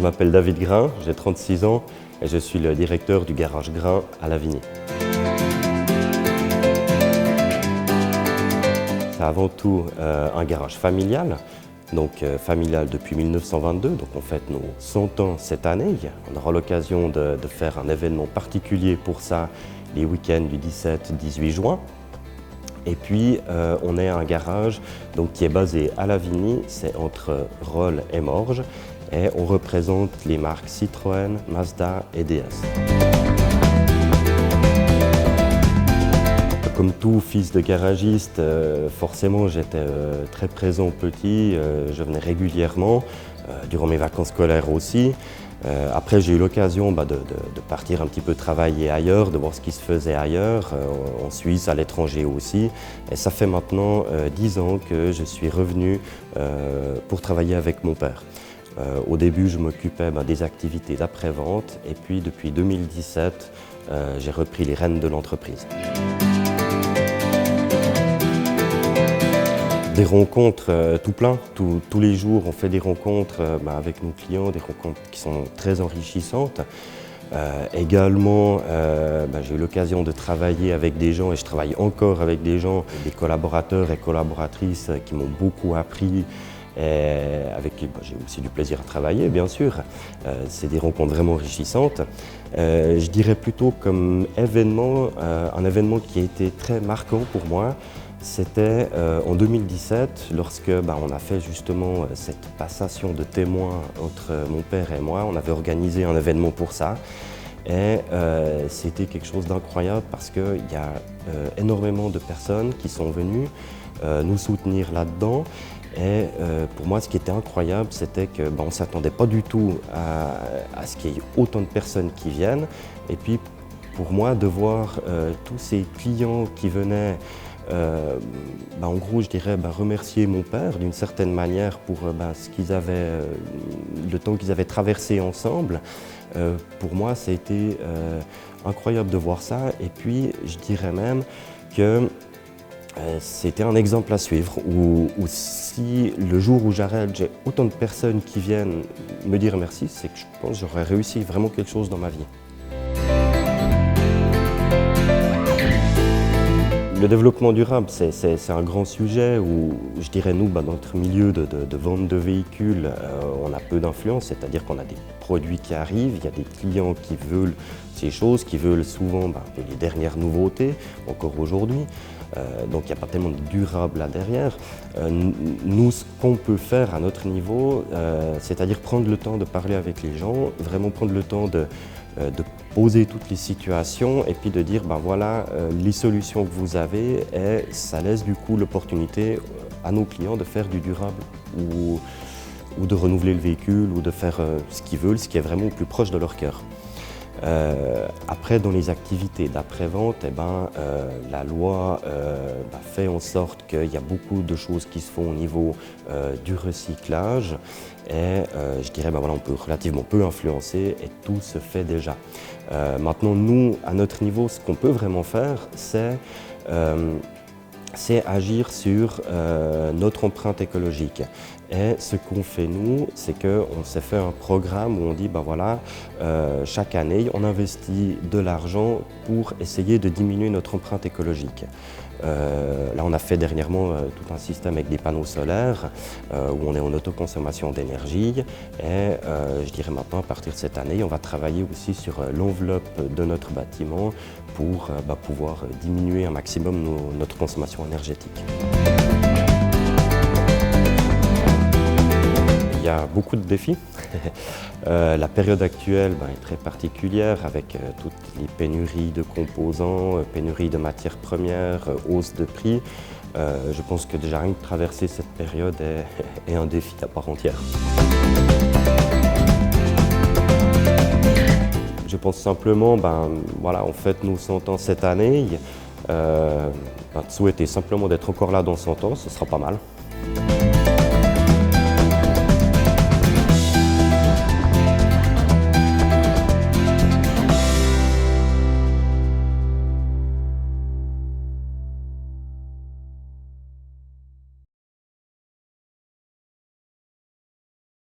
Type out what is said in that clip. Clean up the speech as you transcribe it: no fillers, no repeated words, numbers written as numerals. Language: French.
m'appelle David Grain, j'ai 36 ans et je suis le directeur du garage Grain à Lavigny. C'est avant tout un garage familial, donc familial depuis 1922, donc on fête nos 100 ans cette année. On aura l'occasion de faire un événement particulier pour ça les week-ends du 17-18 juin. Et puis on est un garage donc, qui est basé à Lavigny, c'est entre Rolle et Morges, et on représente les marques Citroën, Mazda et DS. Comme tout fils de garagiste, forcément j'étais très présent petit, je venais régulièrement, durant mes vacances scolaires aussi. Après j'ai eu l'occasion de partir un petit peu travailler ailleurs, de voir ce qui se faisait ailleurs, en Suisse, à l'étranger aussi. Et ça fait maintenant 10 ans que je suis revenu pour travailler avec mon père. Au début je m'occupais des activités d'après-vente et puis depuis 2017 j'ai repris les rênes de l'entreprise. Des rencontres tout plein, tous les jours on fait des rencontres avec nos clients, des rencontres qui sont très enrichissantes. Également, j'ai eu l'occasion de travailler avec des gens et je travaille encore avec des gens, des collaborateurs et collaboratrices qui m'ont beaucoup appris et avec qui j'ai aussi du plaisir à travailler bien sûr. C'est des rencontres vraiment enrichissantes. Je dirais plutôt comme événement, un événement qui a été très marquant pour moi. C'était en 2017, lorsque on a fait justement cette passation de témoins entre mon père et moi. On avait organisé un événement pour ça et c'était quelque chose d'incroyable parce qu'il y a énormément de personnes qui sont venues nous soutenir là-dedans. Et pour moi, ce qui était incroyable, c'était qu'on ne s'attendait pas du tout à ce qu'il y ait autant de personnes qui viennent. Et puis, pour moi, de voir tous ces clients qui venaient en gros, je dirais remercier mon père d'une certaine manière pour ce qu'ils avaient, le temps qu'ils avaient traversé ensemble. Pour moi, ça a été incroyable de voir ça. Et puis, je dirais même que c'était un exemple à suivre, où si le jour où j'arrête, j'ai autant de personnes qui viennent me dire merci, c'est que je pense que j'aurais réussi vraiment quelque chose dans ma vie. Le développement durable, c'est un grand sujet où, je dirais, nous, dans notre milieu de vente de véhicules, on a peu d'influence, c'est-à-dire qu'on a des produits qui arrivent, il y a des clients qui veulent ces choses, qui veulent souvent les dernières nouveautés, encore aujourd'hui. Donc il n'y a pas tellement de durable là derrière. Nous, ce qu'on peut faire à notre niveau, c'est-à-dire prendre le temps de parler avec les gens, vraiment prendre le temps de poser toutes les situations et puis de dire voilà les solutions que vous avez et ça laisse du coup l'opportunité à nos clients de faire du durable ou de renouveler le véhicule ou de faire ce qu'ils veulent, ce qui est vraiment au plus proche de leur cœur. Après, dans les activités d'après-vente, la loi fait en sorte qu'il y a beaucoup de choses qui se font au niveau du recyclage et je dirais on peut relativement peu influencer et tout se fait déjà. Maintenant, nous, à notre niveau, ce qu'on peut vraiment faire, c'est agir sur notre empreinte écologique. Et ce qu'on fait nous, c'est qu'on s'est fait un programme où on dit chaque année, on investit de l'argent pour essayer de diminuer notre empreinte écologique. Là, on a fait dernièrement tout un système avec des panneaux solaires où on est en autoconsommation d'énergie. Et je dirais maintenant, à partir de cette année, on va travailler aussi sur l'enveloppe de notre bâtiment pour pouvoir diminuer un maximum notre consommation énergétique. Il y a beaucoup de défis. La période actuelle est très particulière avec toutes les pénuries de composants, pénuries de matières premières, hausse de prix. Je pense que déjà rien que traverser cette période est un défi à part entière. Je pense simplement, on fête nos 100 ans cette année. Souhaiter simplement d'être encore là dans 100 ans, ce sera pas mal.